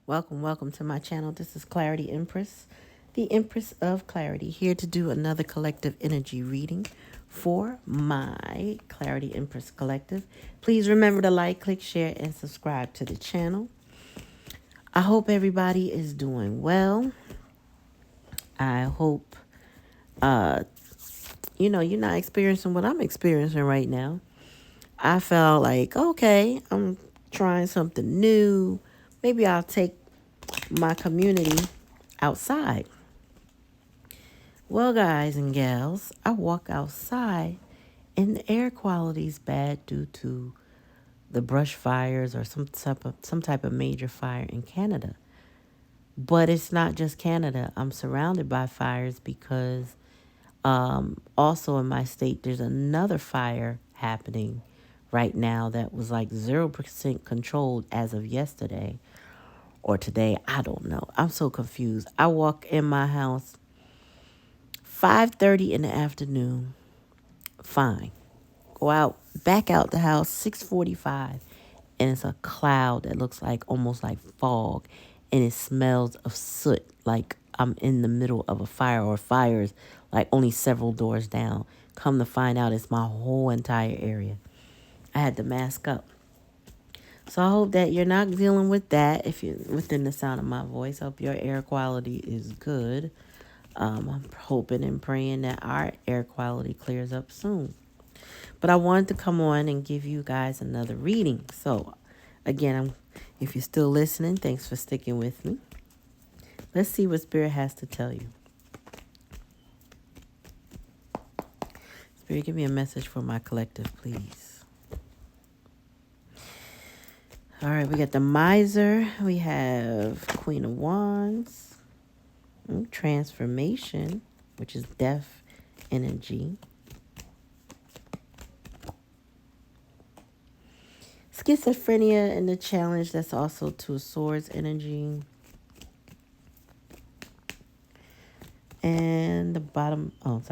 Welcome to my channel. This is Clarityempress, the Empress of Clarity, here to do another collective energy reading for my Clarityempress collective. Please remember to like, click, share, and subscribe to the channel. I hope everybody is doing well. I hope, you're not experiencing what I'm experiencing right now. I felt like, okay, I'm trying something new. Maybe I'll take my community outside. Well, guys and gals, I walk outside and the air quality is bad due to the brush fires or some type of major fire in Canada. But it's not just Canada. I'm surrounded by fires because also in my state there's another fire happening right now that was like 0% controlled as of yesterday or today. I don't know. I'm so confused. I walk in my house 5:30 in the afternoon. Fine. Go out, back out the house 6:45, and it's a cloud that looks like almost like fog, and it smells of soot like I'm in the middle of a fire or fires like only several doors down. Come to find out it's my whole entire area. I had to mask up. So I hope that you're not dealing with that if you're within the sound of my voice. I hope your air quality is good. I'm hoping and praying that our air quality clears up soon. But I wanted to come on and give you guys another reading. So, again, if you're still listening, thanks for sticking with me. Let's see what Spirit has to tell you. Spirit, give me a message for my collective, please. All right, we got the Miser. We have Queen of Wands. Transformation, which is death energy. Schizophrenia and the challenge, that's also Two of Swords energy. And the bottom, and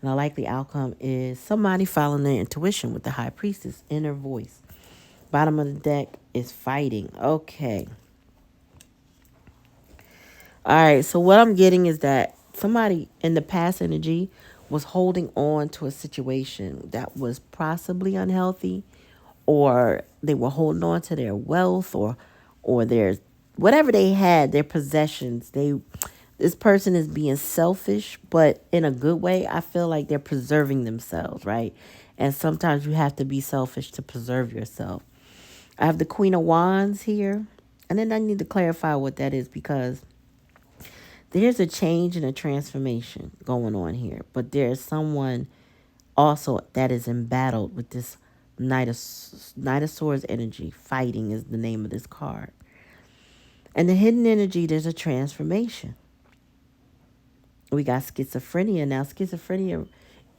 the likely outcome is somebody following their intuition with the High Priestess, inner voice. Bottom of the deck is fighting. Okay. All right, so what I'm getting is that somebody in the past energy was holding on to a situation that was possibly unhealthy, or they were holding on to their wealth or their whatever they had, their possessions. This person is being selfish, but in a good way. I feel like they're preserving themselves, right? And sometimes you have to be selfish to preserve yourself. I have the Queen of Wands here, and then I need to clarify what that is because there's a change and a transformation going on here, but there's someone also that is embattled with this Knight of Swords energy. Fighting is the name of this card. And the hidden energy, there's a transformation. We got schizophrenia. Now, schizophrenia,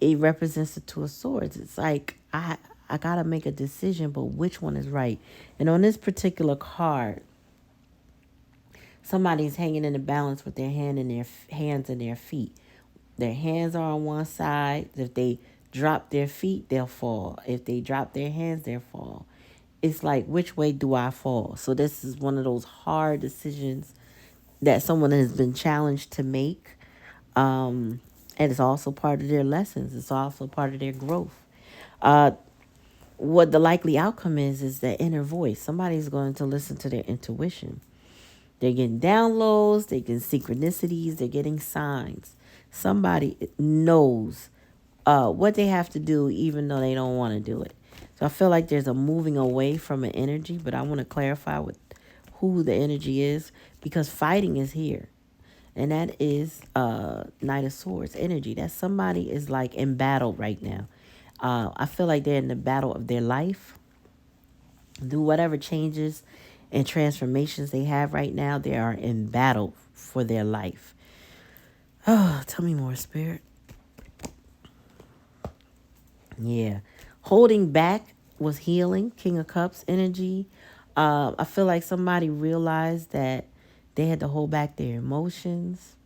it represents the Two of Swords. It's like, I got to make a decision, but which one is right? And on this particular card, somebody's hanging in the balance with their hands and their feet. Their hands are on one side. If they drop their feet, they'll fall. If they drop their hands, they'll fall. It's like, which way do I fall? So this is one of those hard decisions that someone has been challenged to make. And it's also part of their lessons. It's also part of their growth. What the likely outcome is the inner voice. Somebody's going to listen to their intuition. They're getting downloads, they're getting synchronicities, they're getting signs. Somebody knows what they have to do even though they don't want to do it. So I feel like there's a moving away from an energy, but I want to clarify with who the energy is because fighting is here. And that is Knight of Swords energy. That somebody is like in battle right now. I feel like they're in the battle of their life. Do whatever changes and transformations they have right now, they are in battle for their life. Oh, tell me more, Spirit. Yeah. Holding back was healing. King of Cups energy. I feel like somebody realized that they had to hold back their emotions.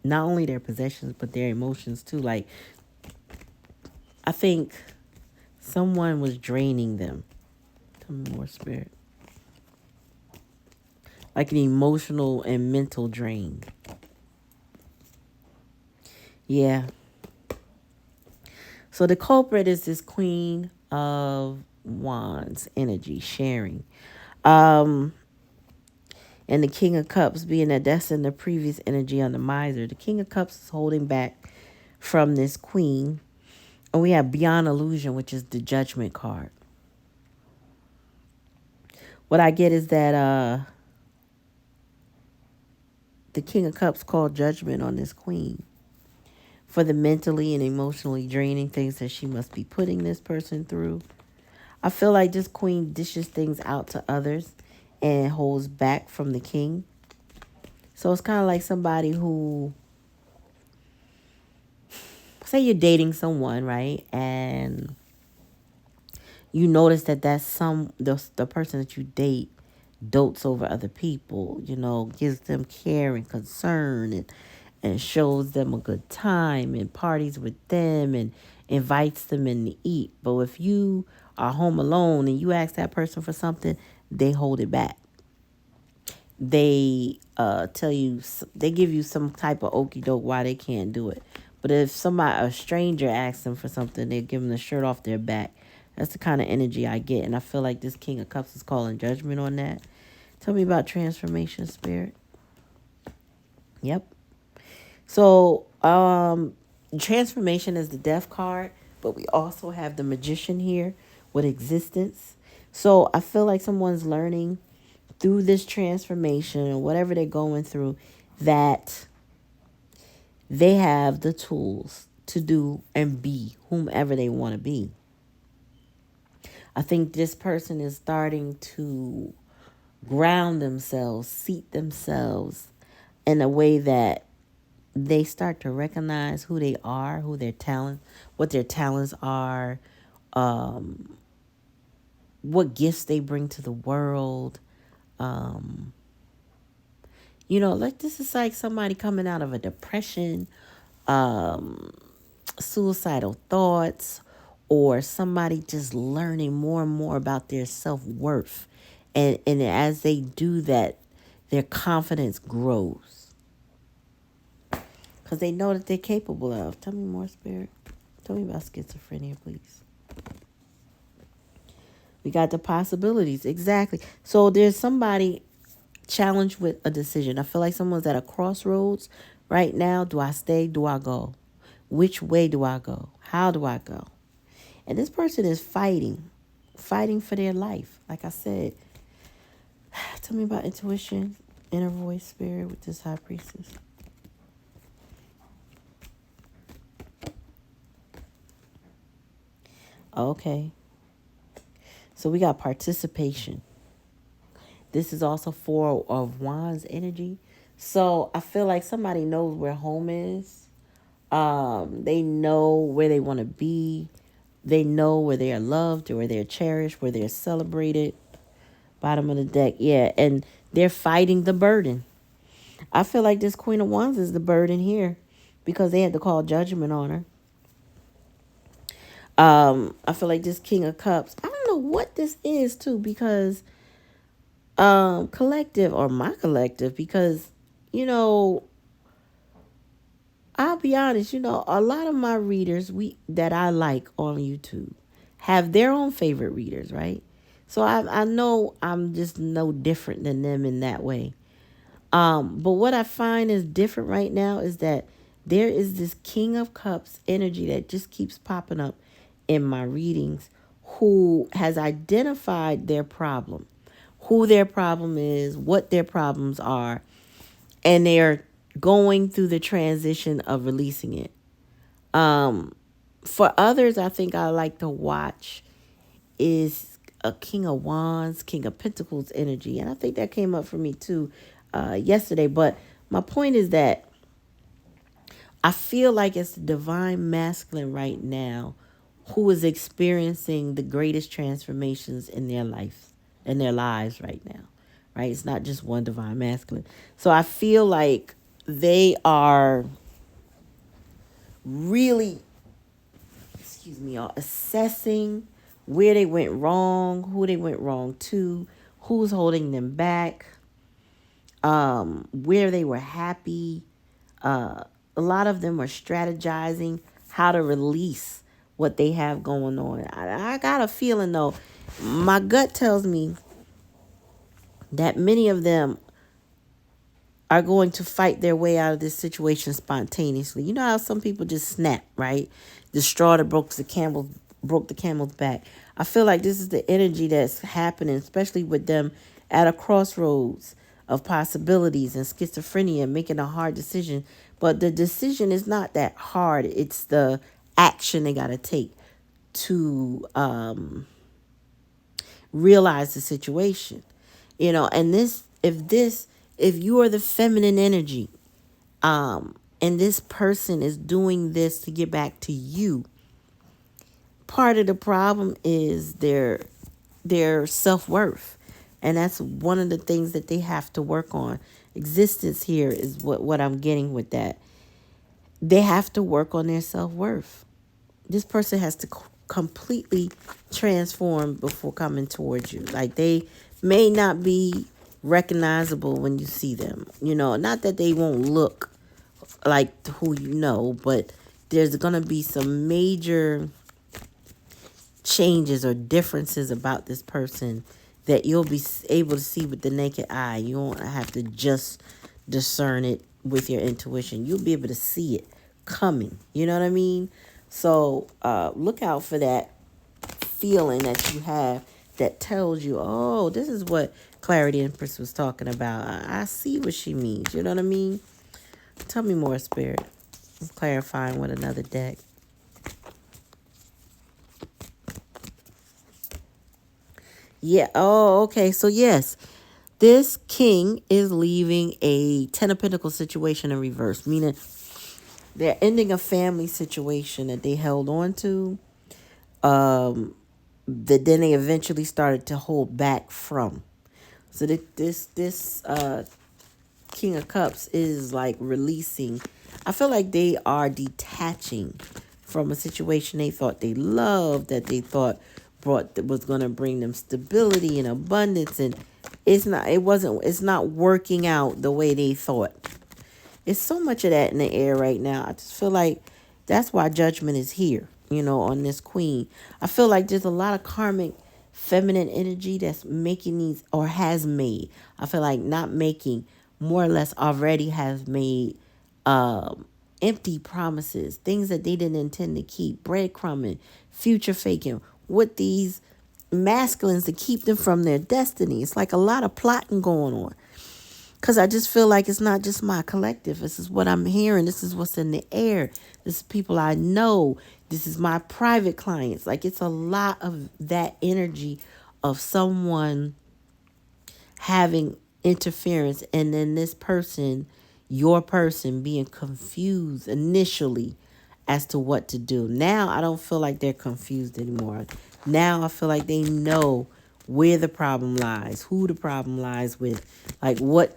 Not only their possessions, but their emotions too. Like, I think someone was draining them. Tell me more, Spirit. like an emotional and mental drain. Yeah. So the culprit is this Queen of Wands energy, sharing. Um, and the King of Cups being that that's in the previous energy on the miser. The King of Cups is holding back from this queen. And we have Beyond Illusion, which is the Judgment card. What I get is that the King of Cups called judgment on this queen for the mentally and emotionally draining things that she must be putting this person through. I feel like this queen dishes things out to others and holds back from the king. So it's kind of like somebody who, say you're dating someone, right? And you notice that the person that you date dotes over other people, gives them care and concern and shows them a good time and parties with them and invites them in to eat. But if you are home alone and you ask that person for something, they hold it back. They they give you some type of okey doke why they can't do it. But if a stranger asks them for something, they give them the shirt off their back. That's the kind of energy I get. And I feel like this King of Cups is calling judgment on that. Tell me about transformation, Spirit. Yep. So, transformation is the death card, but we also have the magician here with existence. So I feel like someone's learning through this transformation or whatever they're going through that they have the tools to do and be whomever they want to be. I think this person is starting to ground themselves, seat themselves in a way that they start to recognize who they are, what their talents are, what gifts they bring to the world. Like this is like somebody coming out of a depression, suicidal thoughts, or somebody just learning more and more about their self-worth. And as they do that, their confidence grows. Because they know that they're capable of. Tell me more, Spirit. Tell me about schizophrenia, please. We got the possibilities. Exactly. So there's somebody challenged with a decision. I feel like someone's at a crossroads right now. Do I stay? Do I go? Which way do I go? How do I go? And this person is fighting for their life. Like I said, tell me about intuition, inner voice, Spirit with this high priestess. Okay. So we got participation. This is also Four of Wands energy. So I feel like somebody knows where home is. They know where they want to be. They know where they are loved, or where they're cherished, where they're celebrated. Bottom of the deck, yeah. And they're fighting the burden. I feel like this Queen of Wands is the burden here because they had to call judgment on her. I feel like this King of Cups, I don't know what this is too, because collective or my collective, because I'll be honest, a lot of my readers that I like on YouTube have their own favorite readers, right? So I know I'm just no different than them in that way. But what I find is different right now is that there is this King of Cups energy that just keeps popping up in my readings, who has identified their problem, who their problem is, what their problems are, and they're going through the transition of releasing it. For others, I think I like to watch is a King of Wands, King of Pentacles energy. And I think that came up for me too yesterday. But my point is that I feel like it's the divine masculine right now who is experiencing the greatest transformations in their lives right now. Right? It's not just one divine masculine. So I feel like they are really, assessing where they went wrong, who they went wrong to, who's holding them back. where they were happy. A lot of them are strategizing how to release what they have going on. I got a feeling though, my gut tells me that many of them are going to fight their way out of this situation spontaneously. You know how some people just snap, right? The straw that broke the camel's back. I feel like this is the energy that's happening, especially with them at a crossroads of possibilities and schizophrenia, making a hard decision. But the decision is not that hard. It's the action they got to take to realize the situation. And if you are the feminine energy, and this person is doing this to get back to you, part of the problem is their self-worth. And that's one of the things that they have to work on. Existence here is what I'm getting with that. They have to work on their self-worth. This person has to completely transform before coming towards you. Like, they may not be recognizable when you see them. Not that they won't look like who you know, but there's going to be some major changes or differences about this person that you'll be able to see with the naked eye. You won't have to just discern it with your intuition. You'll be able to see it coming. You know what I mean? So look out for that feeling that you have that tells you, oh, this is what Clarityempress was talking about. I see what she means. You know what I mean? Tell me more, Spirit. I'm clarifying with another deck. Yeah. Oh, okay. So, yes, this king is leaving a Ten of Pentacles situation in reverse, meaning they're ending a family situation that they held on to, that then they eventually started to hold back from. So this King of Cups is like releasing. I feel like they are detaching from a situation they thought they loved, that they thought was going to bring them stability and abundance, and it's not working out the way they thought. It's so much of that in the air right now. I just feel like that's why judgment is here, on this queen. I feel like there's a lot of karmic feminine energy that's making these, or has made. I feel like not making, more or less already has made empty promises, things that they didn't intend to keep, breadcrumbing, future faking with these masculines to keep them from their destiny. It's like a lot of plotting going on. Because I just feel like it's not just my collective. This is what I'm hearing. This is what's in the air. This is people I know. This is my private clients. Like, it's a lot of that energy of someone having interference. And then this person, your person, being confused initially as to what to do. Now, I don't feel like they're confused anymore. Now, I feel like they know where the problem lies, who the problem lies with, like what,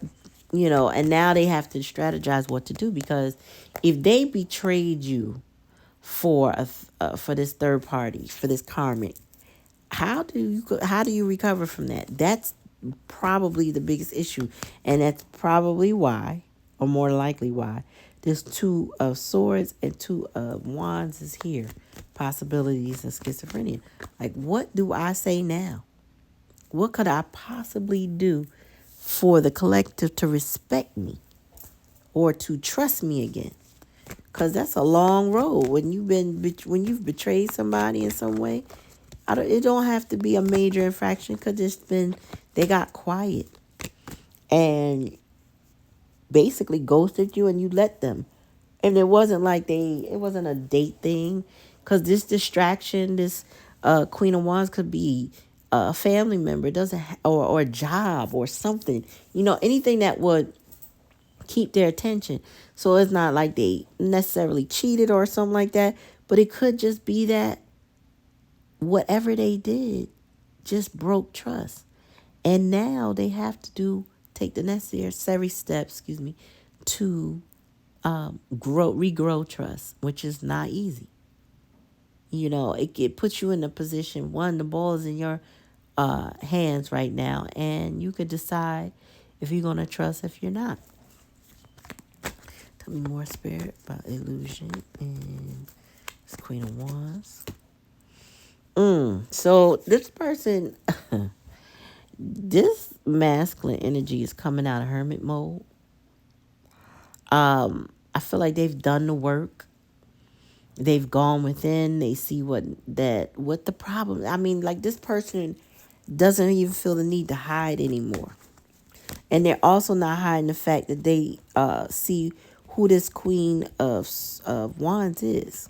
and now they have to strategize what to do, because if they betrayed you for this third party, for this karmic, how do you recover from that? That's probably the biggest issue, and that's probably why, or more likely why, this Two of Swords and Two of Wands is here. Possibilities of schizophrenia. Like, what do I say now? What could I possibly do for the collective to respect me or to trust me again? Because that's a long road. When you've betrayed somebody in some way, it don't have to be a major infraction. Could just been they got quiet and basically ghosted you, and you let them. And it wasn't a date thing, because this distraction, this Queen of Wands could be a family member, or a job or something, anything that would keep their attention. So it's not like they necessarily cheated or something like that, but it could just be that whatever they did just broke trust. And now they have to take the necessary steps, to regrow trust, which is not easy. It puts you in a position, one, the ball is in your hands right now, and you could decide if you're going to trust, if you're not. Tell me more, Spirit, about illusion and this Queen of Wands. So this person, this masculine energy is coming out of hermit mode. I feel like they've done the work. They've gone within. They see what the problem. I mean, like, this person doesn't even feel the need to hide anymore, and they're also not hiding the fact that they see who this Queen of Wands is.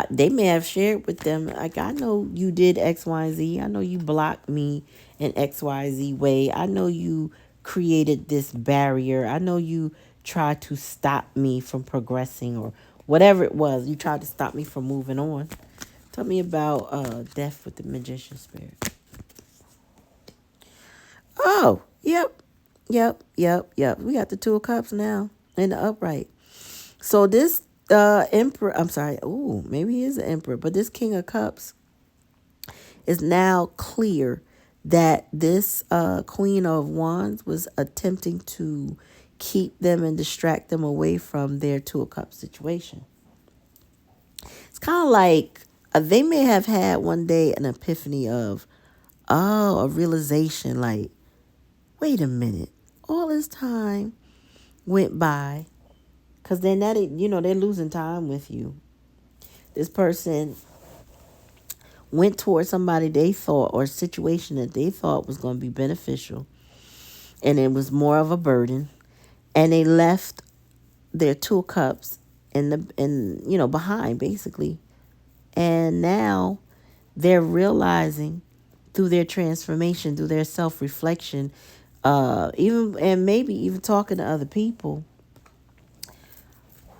They may have shared with them, like, I know you did X, Y, and Z. I know you blocked me in X, Y, Z way. I know you created this barrier. I know you tried to stop me from progressing, or whatever it was. You tried to stop me from moving on. Tell me about death with the Magician spirit. Oh, yep. We got the Two of Cups now in the upright. So this emperor, I'm sorry, maybe he is an emperor, but this King of Cups is now clear that this Queen of Wands was attempting to keep them and distract them away from their Two of Cups situation. It's kind of like they may have had one day an epiphany of, a realization, like, wait a minute, all this time went by. Because then they're losing time with you. This person went towards somebody they thought, or a situation that they thought was going to be beneficial, and it was more of a burden, and they left their Two of Cups behind, basically. And now they're realizing through their transformation, through their self-reflection, maybe even talking to other people,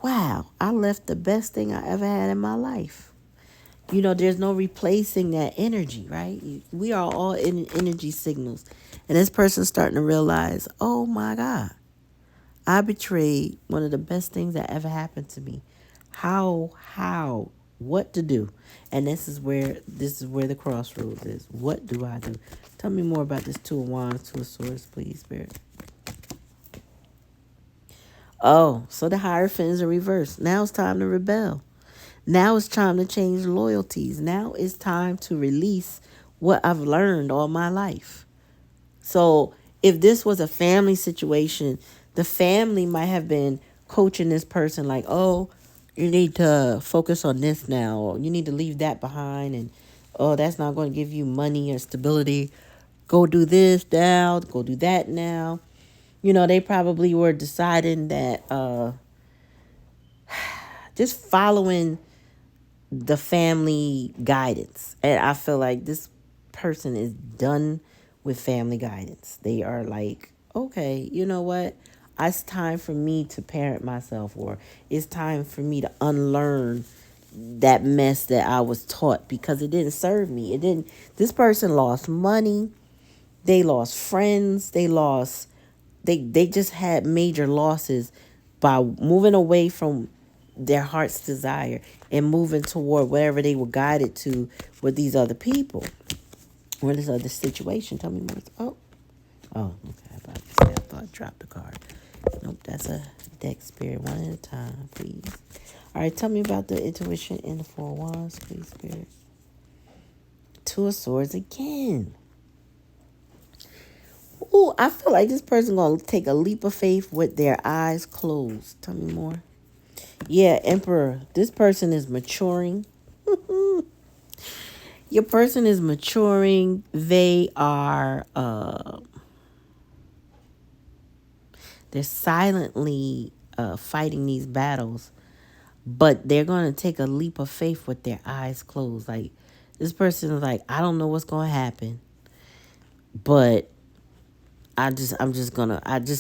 wow, I left the best thing I ever had in my life. There's no replacing that energy, right? We are all energy signals. And this person's starting to realize, oh my God, I betrayed one of the best things that ever happened to me. How, what to do? And this is where the crossroads is. What do I do? Tell me more about this Two of Wands, Two of Swords, please, Spirit. Oh, so the Hierophant is in reverse. Now it's time to rebel. Now it's time to change loyalties. Now it's time to release what I've learned all my life. So if this was a family situation, the family might have been coaching this person like, oh, you need to focus on this now, or you need to leave that behind, and oh, that's not going to give you money or stability. Go do this now, go do that now. They probably were deciding that just following the family guidance. And I feel like this person is done with family guidance. They are like, okay, you know what? It's time for me to parent myself, or it's time for me to unlearn that mess that I was taught, because it didn't serve me. This person lost money. They lost friends. They just had major losses by moving away from their heart's desire and moving toward whatever they were guided to with these other people or this other situation. Tell me more. Oh, okay. I thought I dropped the card. Nope, that's a deck, Spirit. One at a time, please. All right, tell me about the intuition in the Four of Wands, please, Spirit. Two of Swords again. Ooh, I feel like this person going to take a leap of faith with their eyes closed. Tell me more. Yeah, Emperor. This person is maturing. Your person is maturing. They are, they're silently fighting these battles, but they're going to take a leap of faith with their eyes closed. Like, this person is like, I don't know what's going to happen, but I just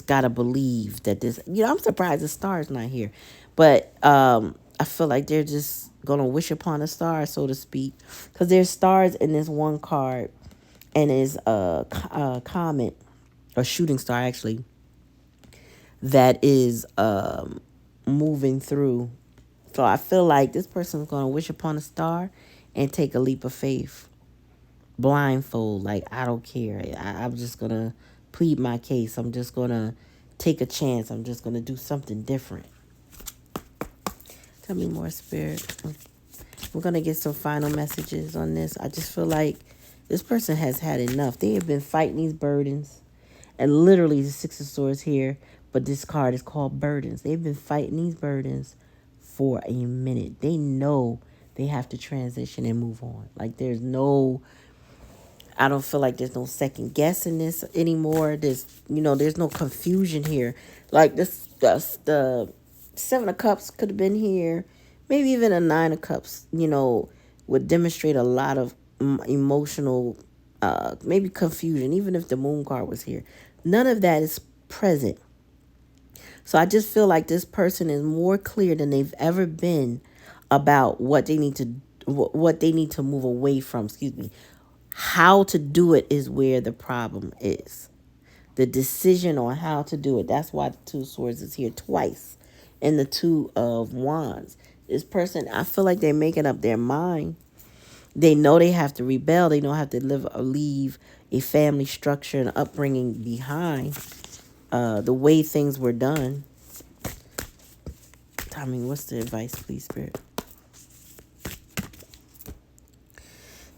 gotta believe that this, I'm surprised the star's not here, but I feel like they're just gonna wish upon a star, so to speak, because there's stars in this one card, and is a comet, or shooting star actually, that is moving through. So I feel like this person's gonna wish upon a star and take a leap of faith, blindfold, like, I don't care. I'm just gonna plead my case. I'm just going to take a chance. I'm just going to do something different. Tell me more, Spirit. We're going to get some final messages on this. I just feel like this person has had enough. They have been fighting these burdens. And literally, the Six of Swords here, but this card is called burdens. They've been fighting these burdens for a minute. They know they have to transition and move on. Like, I don't feel like there's no second guessing this anymore. There's no confusion here. Like, the Seven of Cups could have been here. Maybe even a Nine of Cups, would demonstrate a lot of emotional, maybe confusion, even if the Moon card was here. None of that is present. So I just feel like this person is more clear than they've ever been about what they need to move away from. How to do it is where the problem is. The decision on how to do it. That's why the Two of Swords is here twice. And the Two of Wands. This person, I feel like they're making up their mind. They know they have to rebel. They don't have to leave a family structure and upbringing behind. The way things were done. I mean, what's the advice, please, Spirit?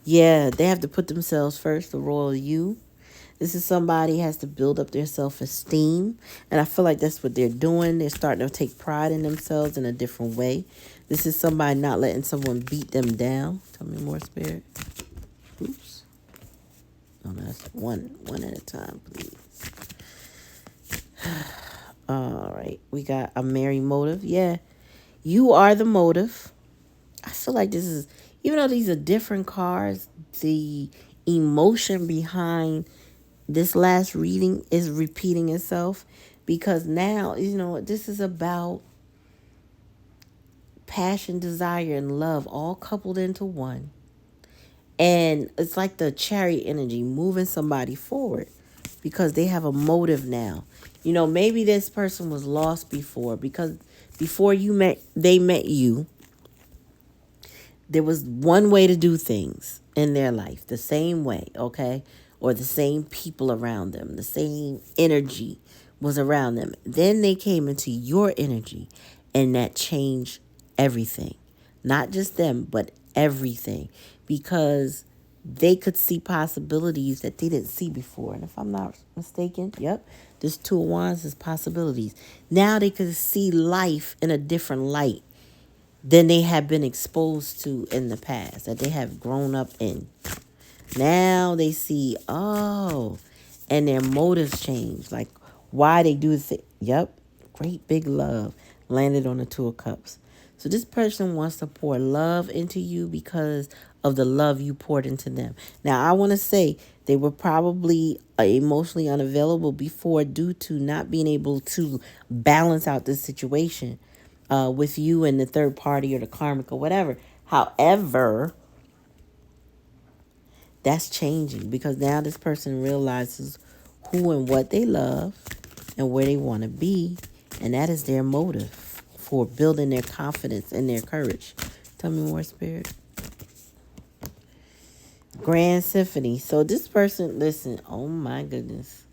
Yeah, they have to put themselves first, the royal you. This is somebody has to build up their self-esteem. And I feel like that's what they're doing. They're starting to take pride in themselves in a different way. This is somebody not letting someone beat them down. Tell me more, Spirit. Oops. No, that's one at a time, please. All right. We got a merry motive. Yeah. You are the motive. I feel like this is, even though these are different cards, the emotion behind this last reading is repeating itself, because now, this is about passion, desire, and love all coupled into one. And it's like the chariot energy moving somebody forward because they have a motive now. Maybe this person was lost before, because before they met you, there was one way to do things in their life, the same way, okay? Or the same people around them, the same energy was around them. Then they came into your energy, and that changed everything. Not just them, but everything. Because they could see possibilities that they didn't see before. And if I'm not mistaken, yep, this Two of Wands is possibilities. Now they could see life in a different light than they have been exposed to in the past, that they have grown up in. Now they see, and their motives change. Like, why they do the Yep, great big love landed on the Two of Cups. So this person wants to pour love into you because of the love you poured into them. Now, I want to say they were probably emotionally unavailable before due to not being able to balance out this situation with you and the third party or the karmic or whatever. However, that's changing because now this person realizes who and what they love and where they want to be. And that is their motive for building their confidence and their courage. Tell me more, Spirit. Grand Symphony. So this person, listen, oh my goodness.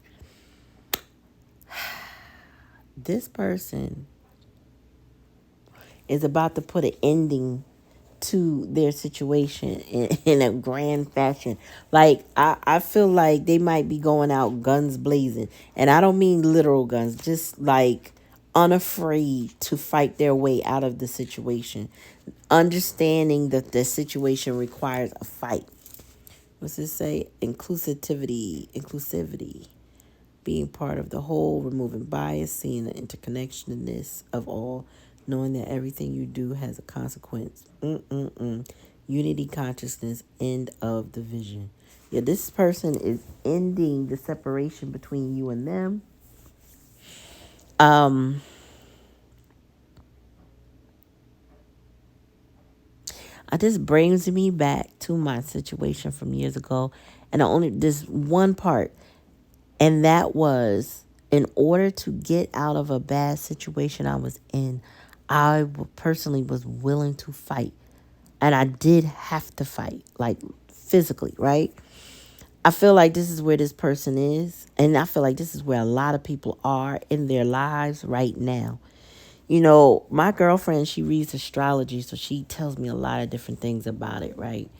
This person is about to put an ending to their situation in a grand fashion. Like, I feel like they might be going out guns blazing. And I don't mean literal guns, just like unafraid to fight their way out of the situation. Understanding that the situation requires a fight. What's this say? Inclusivity. Being part of the whole, removing bias, seeing the interconnectedness of all, knowing that everything you do has a consequence. Unity consciousness, end of the vision. Yeah, this person is ending the separation between you and them. This brings me back to my situation from years ago. And this one part. And that was, in order to get out of a bad situation I was in, I personally was willing to fight. And I did have to fight, like physically, right? I feel like this is where this person is. And I feel like this is where a lot of people are in their lives right now. You know, my girlfriend, she reads astrology, so she tells me a lot of different things about it, right?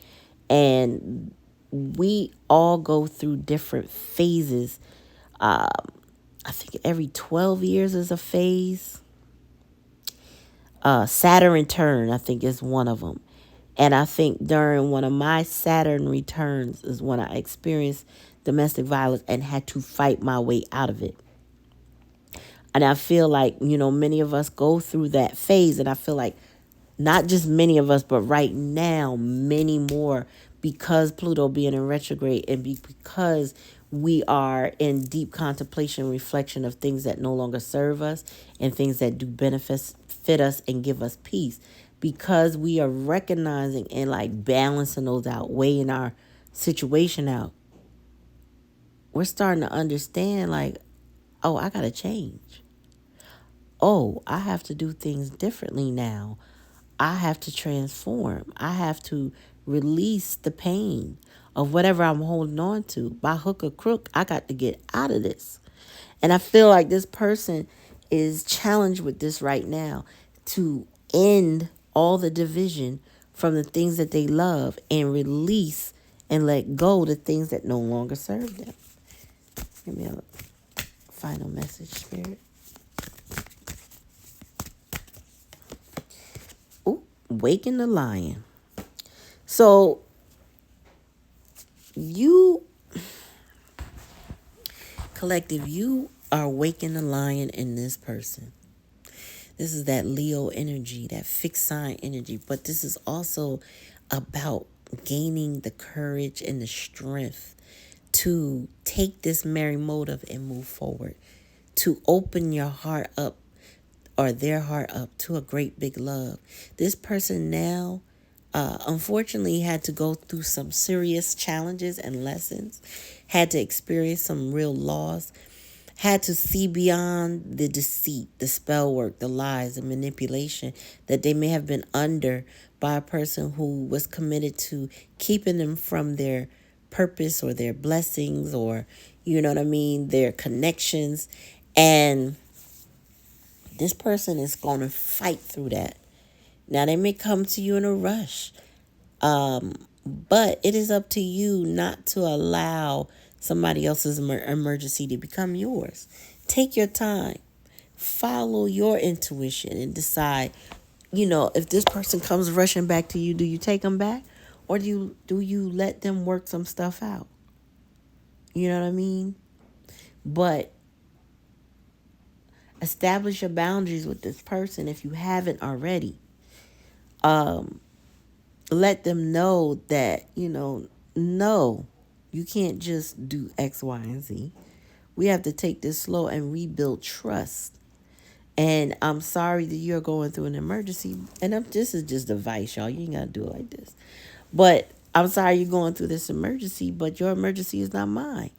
And we all go through different phases. Um, I think every 12 years is a phase. Saturn return, I think, is one of them. And I think during one of my Saturn returns is when I experienced domestic violence and had to fight my way out of it. And I feel like, you know, many of us go through that phase. And I feel like not just many of us, but right now, many more, because Pluto being in retrograde and because we are in deep contemplation, reflection of things that no longer serve us and things that do benefit fit us and give us peace. Because we are recognizing and like balancing those out, weighing our situation out, we're starting to understand like, oh, I got to change. Oh, I have to do things differently now. I have to transform. I have to release the pain of whatever I'm holding on to. By hook or crook, I got to get out of this. And I feel like this person is challenged with this right now to end all the division from the things that they love and release and let go the things that no longer serve them. Give me a final message, Spirit. Ooh, waking the lion. So you, collective, you are waking the lion in this person. This is that Leo energy, that fixed sign energy. But this is also about gaining the courage and the strength to take this merry motive and move forward. To open your heart up or their heart up to a great big love. This person now, unfortunately, had to go through some serious challenges and lessons, had to experience some real loss, had to see beyond the deceit, the spell work, the lies, the manipulation that they may have been under by a person who was committed to keeping them from their purpose or their blessings or, you know what I mean, their connections. And this person is going to fight through that. Now, they may come to you in a rush, but it is up to you not to allow somebody else's emergency to become yours. Take your time. Follow your intuition and decide, you know, if this person comes rushing back to you, do you take them back? Or do you let them work some stuff out? You know what I mean? But establish your boundaries with this person if you haven't already. Let them know that, you know, no, you can't just do X, Y, and Z. We have to take this slow and rebuild trust. And I'm sorry that you're going through an emergency. And this is just advice, y'all. You ain't got to do it like this. But I'm sorry you're going through this emergency, but your emergency is not mine.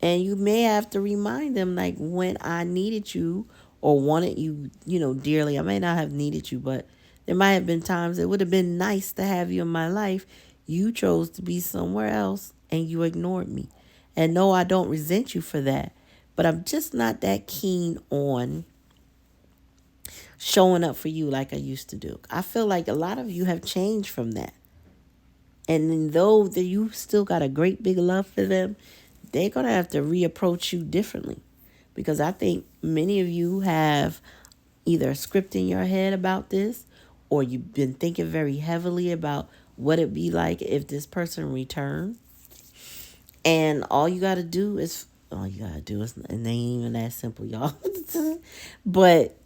And you may have to remind them, like, when I needed you or wanted you, you know, dearly. I may not have needed you, but there might have been times it would have been nice to have you in my life. You chose to be somewhere else and you ignored me. And no, I don't resent you for that. But I'm just not that keen on showing up for you like I used to do. I feel like a lot of you have changed from that. And then though that you still got a great big love for them, they're going to have to reapproach you differently. Because I think many of you have either a script in your head about this, or you've been thinking very heavily about what it'd be like if this person returned. And all you got to do is, and they ain't even that simple, y'all. But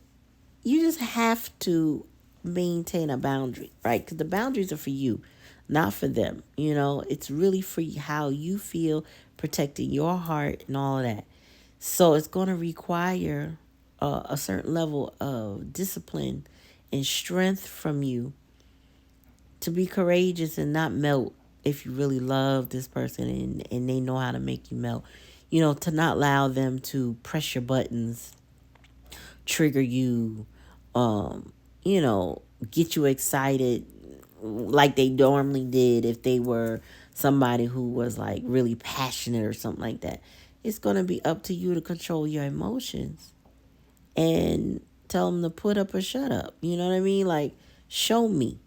you just have to maintain a boundary, right? Because the boundaries are for you, not for them. You know, it's really for how you feel, protecting your heart and all of that. So it's going to require a certain level of discipline and strength from you to be courageous and not melt if you really love this person and they know how to make you melt. You know, to not allow them to press your buttons, trigger you, you know, get you excited, like they normally did if they were somebody who was like really passionate or something like that. It's going to be up to you to control your emotions and tell them to put up or shut up. You know what I mean? Like, show me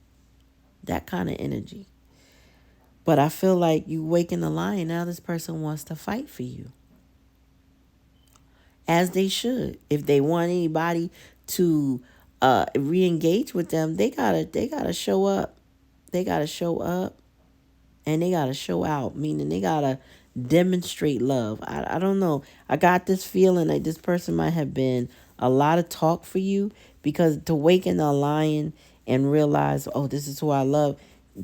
that kind of energy. But I feel like you waking the lion. Now this person wants to fight for you, as they should. If they want anybody to re-engage with them, they gotta show up. They gotta show up, and they gotta show out. Meaning they gotta demonstrate love. I don't know. I got this feeling like this person might have been a lot of talk for you, because to waken a lion and realize, oh, this is who I love,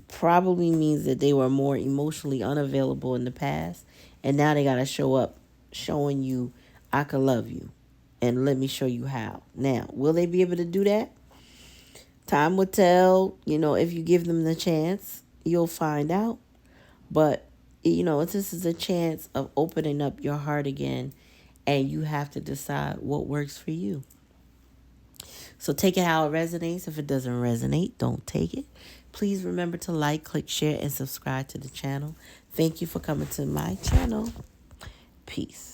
probably means that they were more emotionally unavailable in the past, and now they gotta show up, showing you, I can love you, and let me show you how. Now, will they be able to do that? Time will tell. If you give them the chance, you'll find out. But this is a chance of opening up your heart again, and you have to decide what works for you. So take it how it resonates. If it doesn't resonate, don't take it. Please remember to like, click, share, and subscribe to the channel. Thank you for coming to my channel. Peace.